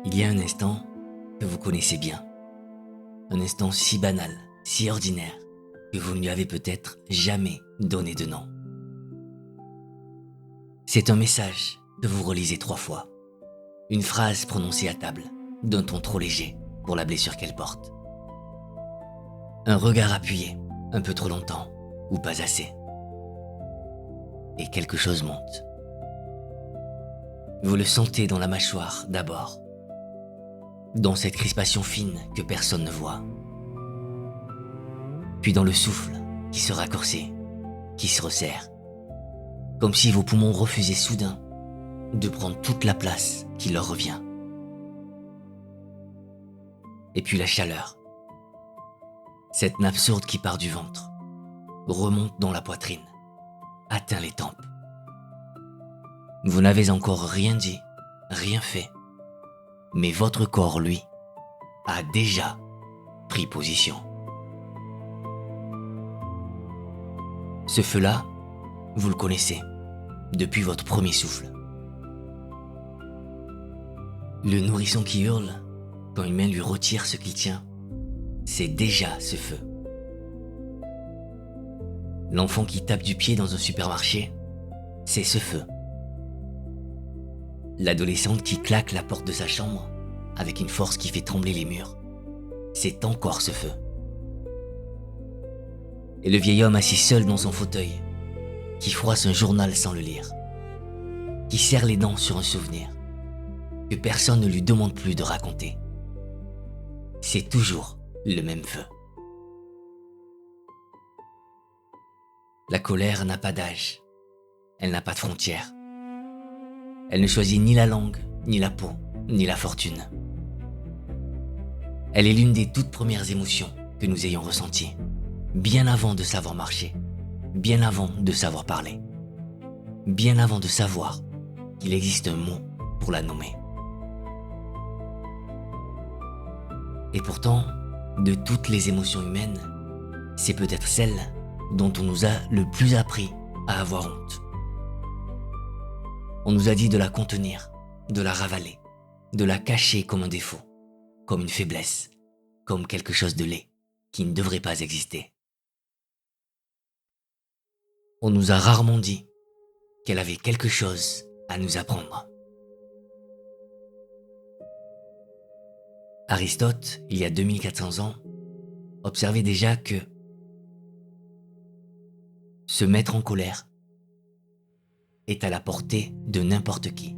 Il y a un instant que vous connaissez bien. Un instant si banal, si ordinaire, que vous ne lui avez peut-être jamais donné de nom. C'est un message que vous relisez 3 fois. Une phrase prononcée à table, d'un ton trop léger pour la blessure qu'elle porte. Un regard appuyé, un peu trop longtemps, ou pas assez. Et quelque chose monte. Vous le sentez dans la mâchoire d'abord, dans cette crispation fine que personne ne voit. Puis dans le souffle qui se raccourcit, qui se resserre, comme si vos poumons refusaient soudain de prendre toute la place qui leur revient. Et puis la chaleur, cette nappe sourde qui part du ventre, remonte dans la poitrine, atteint les tempes. Vous n'avez encore rien dit, rien fait, mais votre corps, lui, a déjà pris position. Ce feu-là, vous le connaissez, depuis votre premier souffle. Le nourrisson qui hurle, quand une main lui retire ce qu'il tient, c'est déjà ce feu. L'enfant qui tape du pied dans un supermarché, c'est ce feu. L'adolescente qui claque la porte de sa chambre avec une force qui fait trembler les murs, c'est encore ce feu. Et le vieil homme assis seul dans son fauteuil, qui froisse un journal sans le lire, qui serre les dents sur un souvenir, que personne ne lui demande plus de raconter. C'est toujours le même feu. La colère n'a pas d'âge, elle n'a pas de frontières. Elle ne choisit ni la langue, ni la peau, ni la fortune. Elle est l'une des toutes premières émotions que nous ayons ressenties, bien avant de savoir marcher, bien avant de savoir parler, bien avant de savoir qu'il existe un mot pour la nommer. Et pourtant, de toutes les émotions humaines, c'est peut-être celle dont on nous a le plus appris à avoir honte. On nous a dit de la contenir, de la ravaler, de la cacher comme un défaut, comme une faiblesse, comme quelque chose de laid qui ne devrait pas exister. On nous a rarement dit qu'elle avait quelque chose à nous apprendre. Aristote, il y a 2400 ans, observait déjà que se mettre en colère est à la portée de n'importe qui.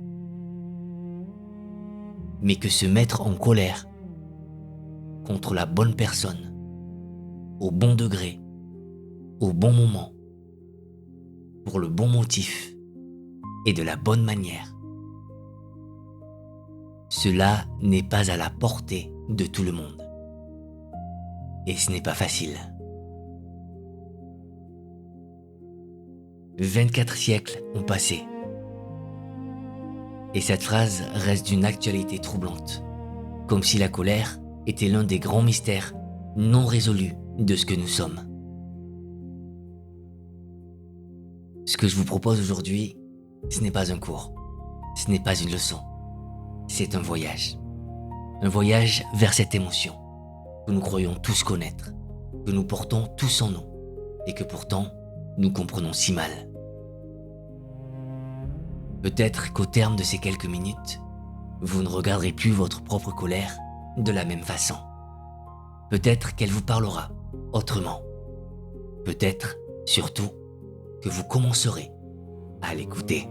Mais que se mettre en colère contre la bonne personne, au bon degré, au bon moment, pour le bon motif et de la bonne manière, cela n'est pas à la portée de tout le monde. Et ce n'est pas facile. 24 siècles ont passé. Et cette phrase reste d'une actualité troublante, comme si la colère était l'un des grands mystères non résolus de ce que nous sommes. Ce que je vous propose aujourd'hui, ce n'est pas un cours, ce n'est pas une leçon, c'est un voyage. Un voyage vers cette émotion que nous croyons tous connaître, que nous portons tous en nous et que pourtant nous comprenons si mal. Peut-être qu'au terme de ces quelques minutes, vous ne regarderez plus votre propre colère de la même façon. Peut-être qu'elle vous parlera autrement. Peut-être, surtout, que vous commencerez à l'écouter.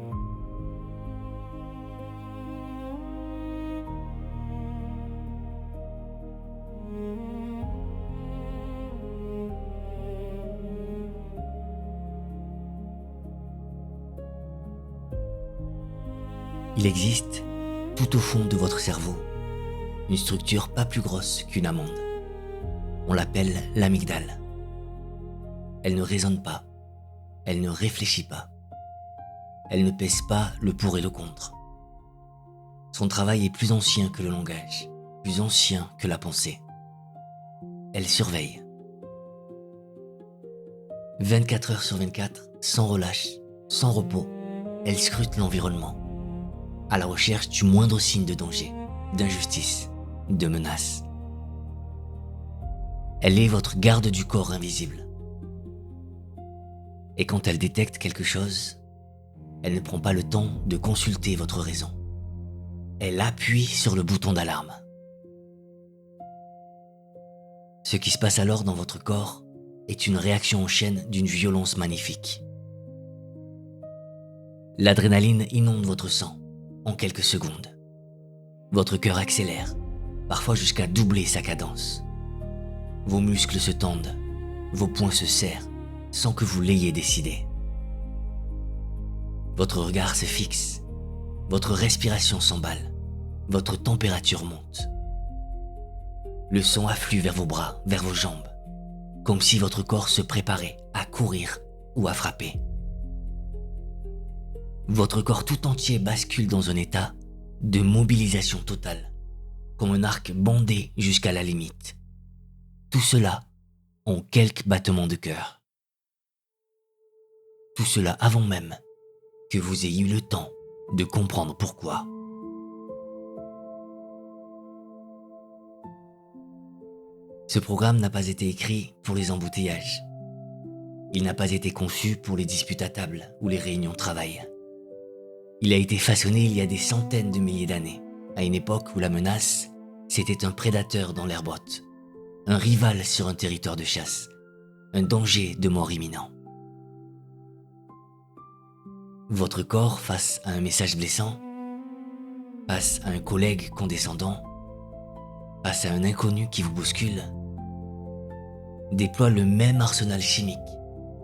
Il existe, tout au fond de votre cerveau, une structure pas plus grosse qu'une amande. On l'appelle l'amygdale. Elle ne raisonne pas, elle ne réfléchit pas, elle ne pèse pas le pour et le contre. Son travail est plus ancien que le langage, plus ancien que la pensée. Elle surveille. 24 heures sur 24, sans relâche, sans repos, elle scrute l'environnement, à la recherche du moindre signe de danger, d'injustice, de menaces. Elle est votre garde du corps invisible. Et quand elle détecte quelque chose, elle ne prend pas le temps de consulter votre raison. Elle appuie sur le bouton d'alarme. Ce qui se passe alors dans votre corps est une réaction en chaîne d'une violence magnifique. L'adrénaline inonde votre sang en quelques secondes. Votre cœur accélère, parfois jusqu'à doubler sa cadence. Vos muscles se tendent, vos poings se serrent, sans que vous l'ayez décidé. Votre regard se fixe, votre respiration s'emballe, votre température monte. Le sang afflue vers vos bras, vers vos jambes, comme si votre corps se préparait à courir ou à frapper. Votre corps tout entier bascule dans un état de mobilisation totale, comme un arc bandé jusqu'à la limite. Tout cela en quelques battements de cœur. Tout cela avant même que vous ayez eu le temps de comprendre pourquoi. Ce programme n'a pas été écrit pour les embouteillages. Il n'a pas été conçu pour les disputes à table ou les réunions de travail. Il a été façonné il y a des centaines de milliers d'années, à une époque où la menace, c'était un prédateur dans l'air brut, un rival sur un territoire de chasse, un danger de mort imminent. Votre corps, face à un message blessant, face à un collègue condescendant, face à un inconnu qui vous bouscule, déploie le même arsenal chimique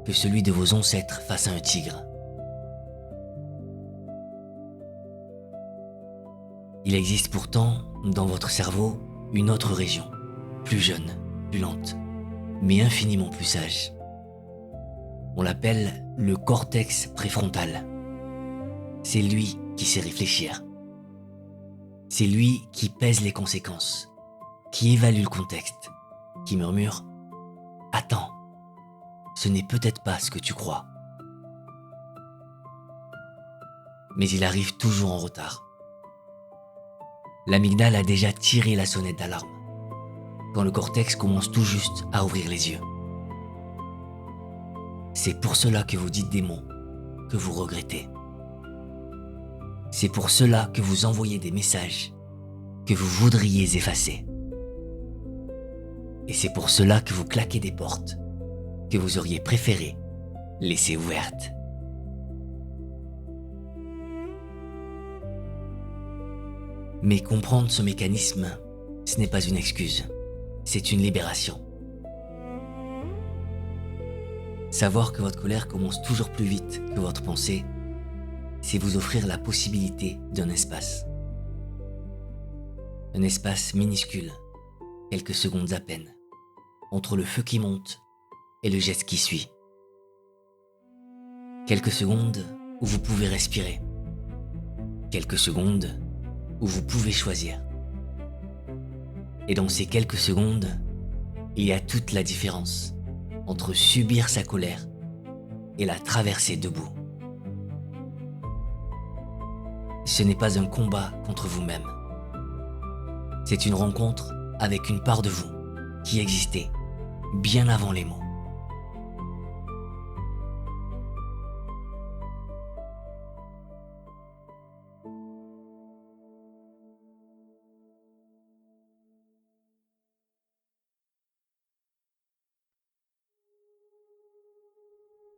que celui de vos ancêtres face à un tigre. Il existe pourtant, dans votre cerveau, une autre région, plus jeune, plus lente, mais infiniment plus sage. On l'appelle le cortex préfrontal. C'est lui qui sait réfléchir. C'est lui qui pèse les conséquences, qui évalue le contexte, qui murmure « Attends, ce n'est peut-être pas ce que tu crois. » Mais il arrive toujours en retard. L'amygdale a déjà tiré la sonnette d'alarme, quand le cortex commence tout juste à ouvrir les yeux. C'est pour cela que vous dites des mots que vous regrettez. C'est pour cela que vous envoyez des messages que vous voudriez effacer. Et c'est pour cela que vous claquez des portes que vous auriez préféré laisser ouvertes. Mais comprendre ce mécanisme, ce n'est pas une excuse, c'est une libération. Savoir que votre colère commence toujours plus vite que votre pensée, c'est vous offrir la possibilité d'un espace. Un espace minuscule, quelques secondes à peine, entre le feu qui monte et le geste qui suit. Quelques secondes où vous pouvez respirer. Quelques secondes où vous pouvez choisir. Et dans ces quelques secondes, il y a toute la différence entre subir sa colère et la traverser debout. Ce n'est pas un combat contre vous-même. C'est une rencontre avec une part de vous qui existait bien avant les mots.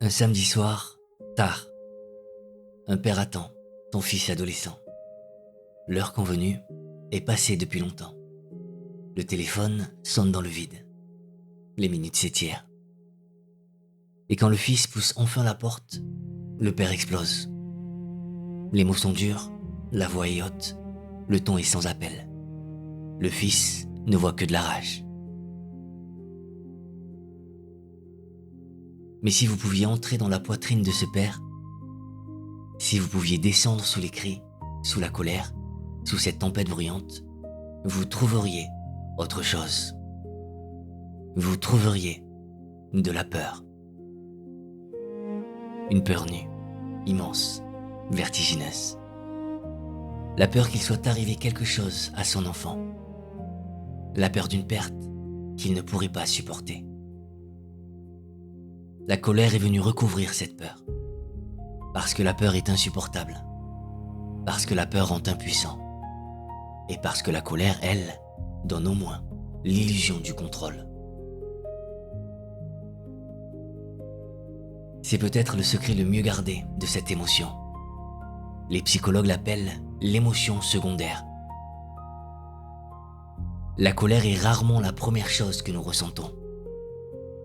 Un samedi soir, tard, un père attend son fils adolescent. L'heure convenue est passée depuis longtemps. Le téléphone sonne dans le vide. Les minutes s'étirent. Et quand le fils pousse enfin la porte, le père explose. Les mots sont durs, la voix est haute, le ton est sans appel. Le fils ne voit que de la rage. Mais si vous pouviez entrer dans la poitrine de ce père, si vous pouviez descendre sous les cris, sous la colère, sous cette tempête bruyante, vous trouveriez autre chose. Vous trouveriez de la peur. Une peur nue, immense, vertigineuse. La peur qu'il soit arrivé quelque chose à son enfant. La peur d'une perte qu'il ne pourrait pas supporter. La colère est venue recouvrir cette peur. Parce que la peur est insupportable. Parce que la peur rend impuissant. Et parce que la colère, elle, donne au moins l'illusion du contrôle. C'est peut-être le secret le mieux gardé de cette émotion. Les psychologues l'appellent l'émotion secondaire. La colère est rarement la première chose que nous ressentons.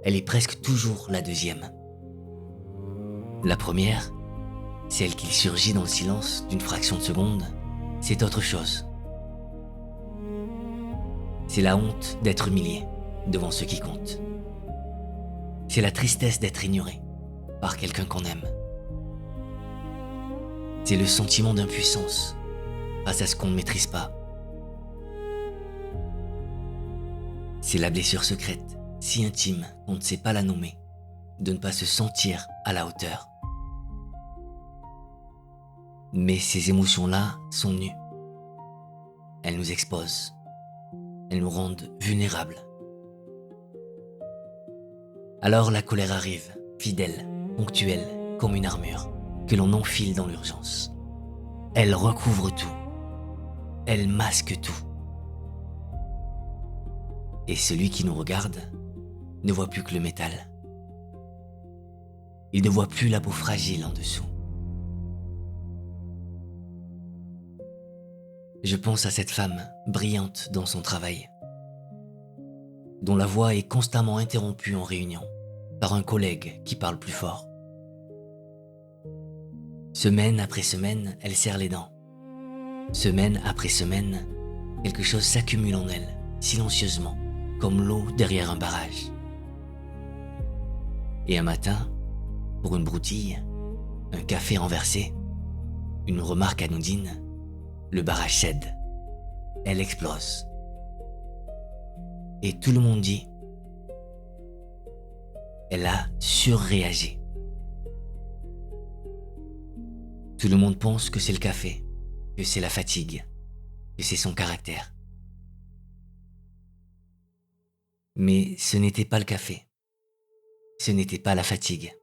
Elle est presque toujours la deuxième. La première, celle qui surgit dans le silence d'une fraction de seconde, c'est autre chose. C'est la honte d'être humilié devant ce qui compte. C'est la tristesse d'être ignoré par quelqu'un qu'on aime. C'est le sentiment d'impuissance face à ce qu'on ne maîtrise pas. C'est la blessure secrète, si intime qu'on ne sait pas la nommer, de ne pas se sentir à la hauteur. Mais ces émotions-là sont nues. Elles nous exposent. Elles nous rendent vulnérables. Alors la colère arrive, fidèle, ponctuelle, comme une armure, que l'on enfile dans l'urgence. Elle recouvre tout. Elle masque tout. Et celui qui nous regarde ne voit plus que le métal. Il ne voit plus la peau fragile en dessous. Je pense à cette femme brillante dans son travail, dont la voix est constamment interrompue en réunion par un collègue qui parle plus fort. Semaine après semaine, elle serre les dents. Semaine après semaine, quelque chose s'accumule en elle, silencieusement, comme l'eau derrière un barrage. Et un matin, pour une broutille, un café renversé, une remarque anodine, le barrage cède. Elle explose. Et tout le monde dit, elle a surréagi. Tout le monde pense que c'est le café, que c'est la fatigue, que c'est son caractère. Mais ce n'était pas le café. Ce n'était pas la fatigue.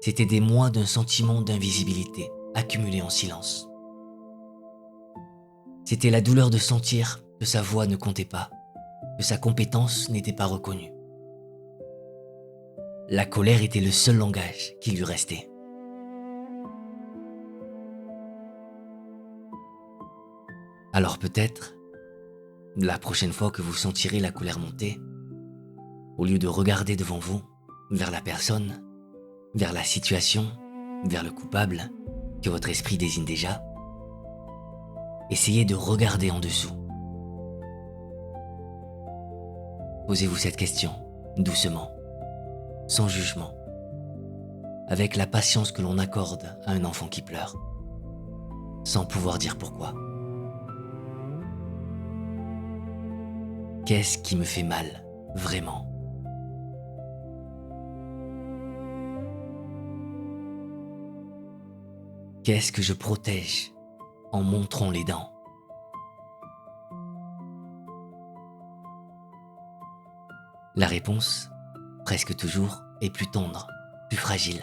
C'était des mois d'un sentiment d'invisibilité accumulé en silence. C'était la douleur de sentir que sa voix ne comptait pas, que sa compétence n'était pas reconnue. La colère était le seul langage qui lui restait. Alors peut-être, la prochaine fois que vous sentirez la colère monter, au lieu de regarder devant vous, vers la personne, vers la situation, vers le coupable que votre esprit désigne déjà, essayez de regarder en dessous. Posez-vous cette question, doucement, sans jugement, avec la patience que l'on accorde à un enfant qui pleure, sans pouvoir dire pourquoi. Qu'est-ce qui me fait mal, vraiment ? Qu'est-ce que je protège en montrant les dents ? La réponse, presque toujours, est plus tendre, plus fragile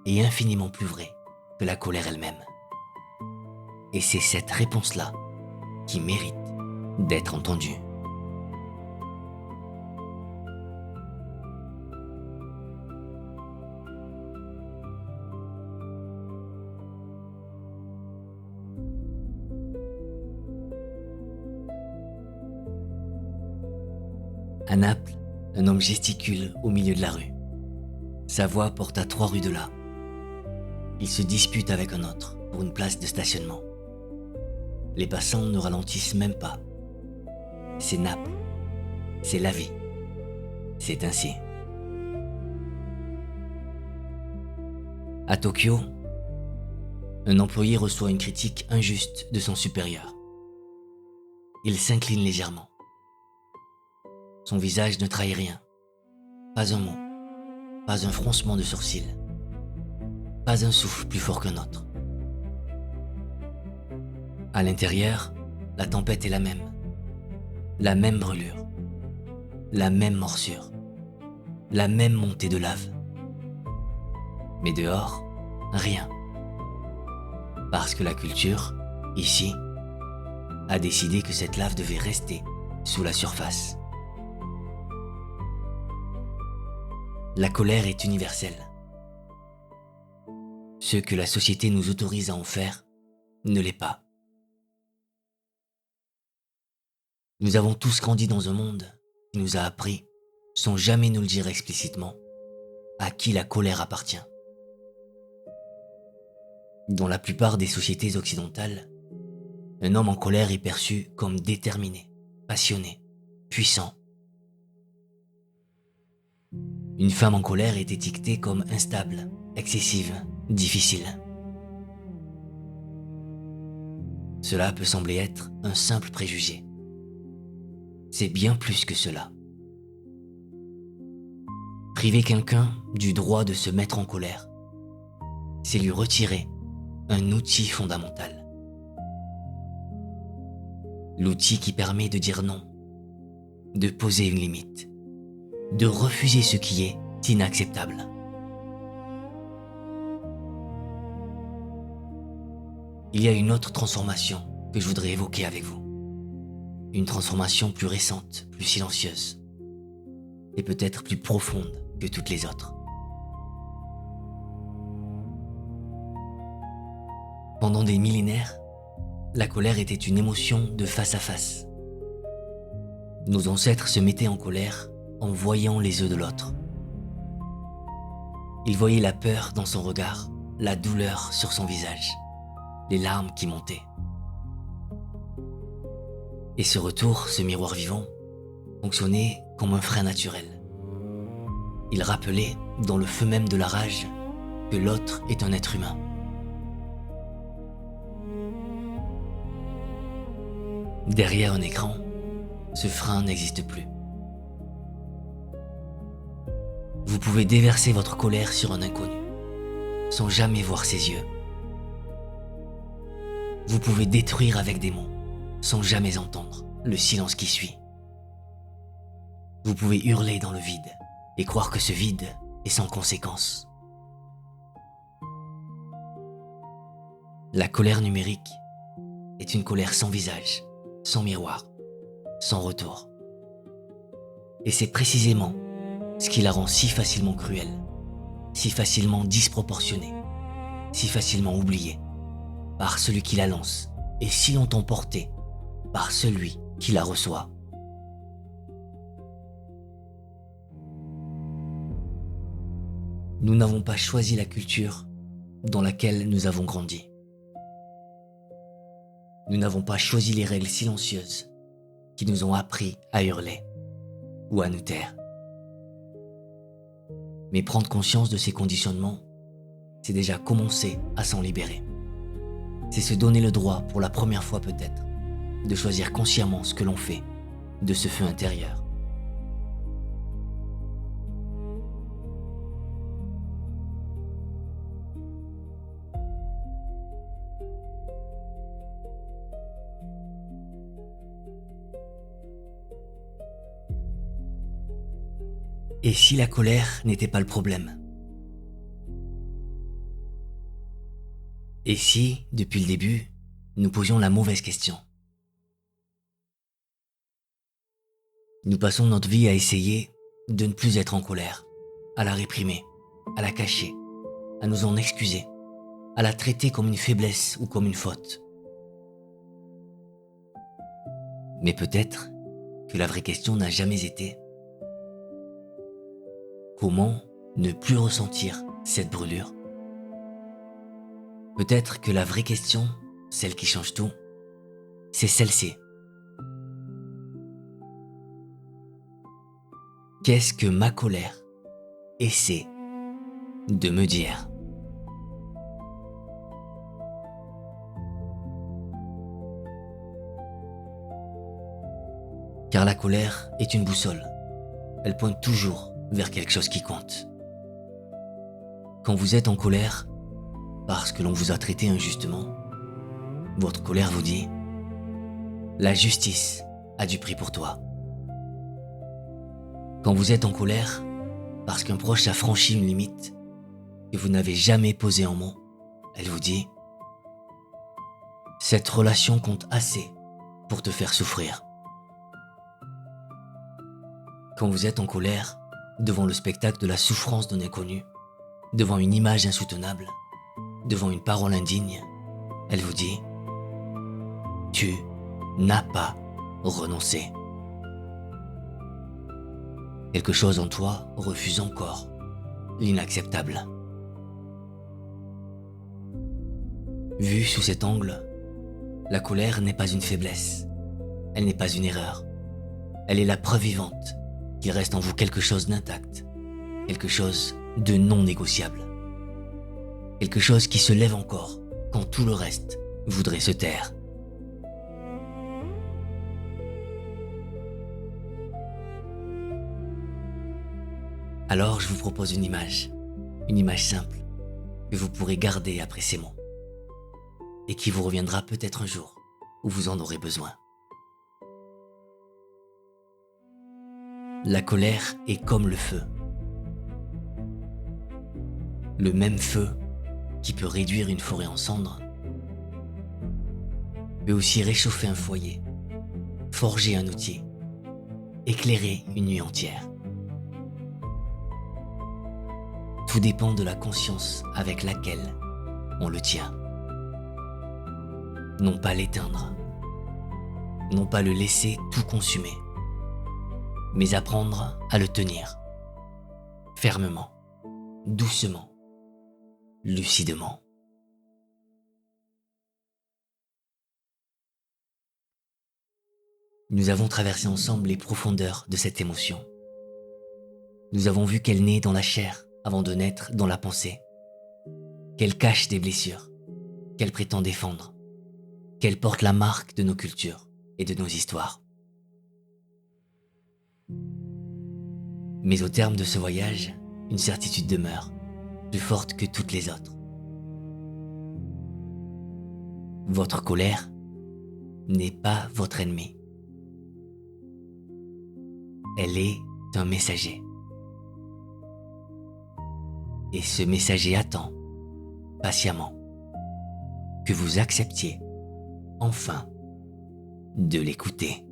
et infiniment plus vraie que la colère elle-même. Et c'est cette réponse-là qui mérite d'être entendue. À Naples, un homme gesticule au milieu de la rue. Sa voix porte à 3 rues de là. Il se dispute avec un autre pour une place de stationnement. Les passants ne ralentissent même pas. C'est Naples. C'est la vie. C'est ainsi. À Tokyo, un employé reçoit une critique injuste de son supérieur. Il s'incline légèrement. Son visage ne trahit rien. Pas un mot, pas un froncement de sourcils, pas un souffle plus fort qu'un autre. À l'intérieur, la tempête est la même brûlure, la même morsure, la même montée de lave. Mais dehors, rien. Parce que la culture, ici, a décidé que cette lave devait rester sous la surface. La colère est universelle. Ce que la société nous autorise à en faire ne l'est pas. Nous avons tous grandi dans un monde qui nous a appris, sans jamais nous le dire explicitement, à qui la colère appartient. Dans la plupart des sociétés occidentales, un homme en colère est perçu comme déterminé, passionné, puissant. Une femme en colère est étiquetée comme instable, excessive, difficile. Cela peut sembler être un simple préjugé. C'est bien plus que cela. Priver quelqu'un du droit de se mettre en colère, c'est lui retirer un outil fondamental. L'outil qui permet de dire non, de poser une limite, de refuser ce qui est inacceptable. Il y a une autre transformation que je voudrais évoquer avec vous. Une transformation plus récente, plus silencieuse, et peut-être plus profonde que toutes les autres. Pendant des millénaires, la colère était une émotion de face à face. Nos ancêtres se mettaient en colère en voyant les yeux de l'autre. Ils voyaient la peur dans son regard, la douleur sur son visage, les larmes qui montaient. Et ce retour, ce miroir vivant, fonctionnait comme un frein naturel. Il rappelait, dans le feu même de la rage, que l'autre est un être humain. Derrière un écran, ce frein n'existe plus. Vous pouvez déverser votre colère sur un inconnu, sans jamais voir ses yeux. Vous pouvez détruire avec des mots, sans jamais entendre le silence qui suit. Vous pouvez hurler dans le vide et croire que ce vide est sans conséquence. La colère numérique est une colère sans visage, sans miroir, sans retour. Et c'est précisément ce qui la rend si facilement cruelle, si facilement disproportionnée, si facilement oubliée par celui qui la lance et si longtemps portée par celui qui la reçoit. Nous n'avons pas choisi la culture dans laquelle nous avons grandi. Nous n'avons pas choisi les règles silencieuses qui nous ont appris à hurler ou à nous taire. Mais prendre conscience de ces conditionnements, c'est déjà commencer à s'en libérer. C'est se donner le droit, pour la première fois peut-être, de choisir consciemment ce que l'on fait de ce feu intérieur. Et si la colère n'était pas le problème? Et si, depuis le début, nous posions la mauvaise question? Nous passons notre vie à essayer de ne plus être en colère, à la réprimer, à la cacher, à nous en excuser, à la traiter comme une faiblesse ou comme une faute. Mais peut-être que la vraie question n'a jamais été: comment ne plus ressentir cette brûlure? Peut-être que la vraie question, celle qui change tout, c'est celle-ci. Qu'est-ce que ma colère essaie de me dire? Car la colère est une boussole. Elle pointe toujours vers quelque chose qui compte. Quand vous êtes en colère, parce que l'on vous a traité injustement, votre colère vous dit: La justice a du prix pour toi. Quand vous êtes en colère, parce qu'un proche a franchi une limite que vous n'avez jamais posée en mots, elle vous dit « Cette relation compte assez pour te faire souffrir. » Quand vous êtes en colère, devant le spectacle de la souffrance d'un inconnu, devant une image insoutenable, devant une parole indigne, elle vous dit « Tu n'as pas renoncé. » Quelque chose en toi refuse encore l'inacceptable. Vue sous cet angle, la colère n'est pas une faiblesse, elle n'est pas une erreur, elle est la preuve vivante qu'il reste en vous quelque chose d'intact, quelque chose de non négociable, quelque chose qui se lève encore quand tout le reste voudrait se taire. Alors je vous propose une image simple que vous pourrez garder après ces mots et qui vous reviendra peut-être un jour où vous en aurez besoin. La colère est comme le feu. Le même feu qui peut réduire une forêt en cendres peut aussi réchauffer un foyer, forger un outil, éclairer une nuit entière. Tout dépend de la conscience avec laquelle on le tient. Non pas l'éteindre, non pas le laisser tout consumer, mais apprendre à le tenir, fermement, doucement, lucidement. Nous avons traversé ensemble les profondeurs de cette émotion. Nous avons vu qu'elle naît dans la chair avant de naître dans la pensée, qu'elle cache des blessures, qu'elle prétend défendre, qu'elle porte la marque de nos cultures et de nos histoires. Mais au terme de ce voyage, une certitude demeure, plus forte que toutes les autres. Votre colère n'est pas votre ennemi. Elle est un messager. Et ce messager attend, patiemment, que vous acceptiez, enfin, de l'écouter.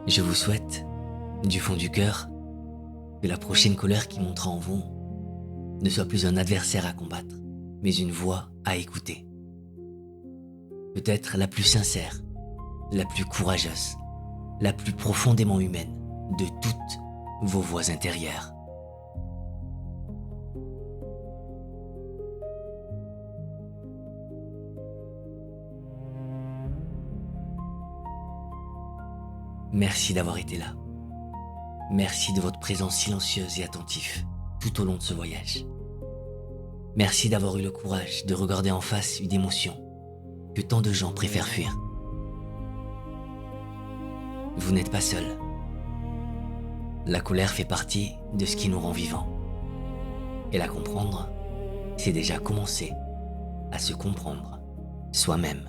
Je vous souhaite, du fond du cœur, que la prochaine colère qui montera en vous ne soit plus un adversaire à combattre, mais une voix à écouter. Peut-être la plus sincère, la plus courageuse, la plus profondément humaine de toutes vos voix intérieures. Merci d'avoir été là. Merci de votre présence silencieuse et attentive tout au long de ce voyage. Merci d'avoir eu le courage de regarder en face une émotion que tant de gens préfèrent fuir. Vous n'êtes pas seul. La colère fait partie de ce qui nous rend vivants. Et la comprendre, c'est déjà commencer à se comprendre soi-même.